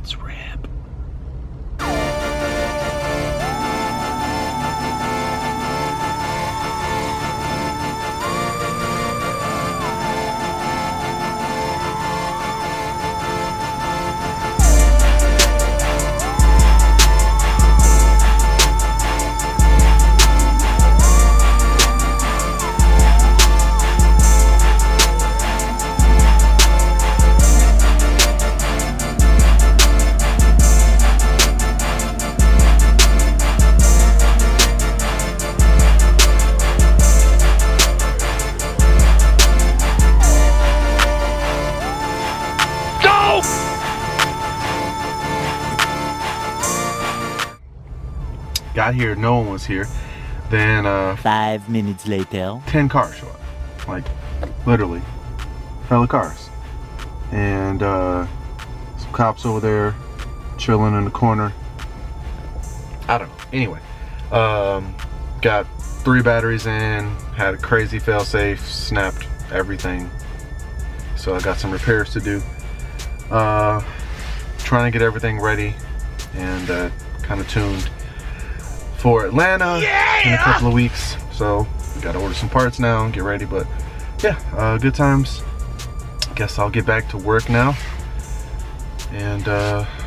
Let's ramp. Got here, no one was here. Then 5 minutes later, 10 cars show up. Like, literally, hella cars. And some cops over there chilling in the corner. I don't know. Anyway, got 3 batteries in, had a crazy fail-safe, snapped everything. So I got some repairs to do. Trying to get everything ready and kind of tuned for Atlanta in a couple of weeks. So we gotta order some parts now and get ready. But yeah, good times. Guess I'll get back to work now and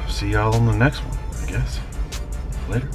see y'all on the next one, I guess. Later.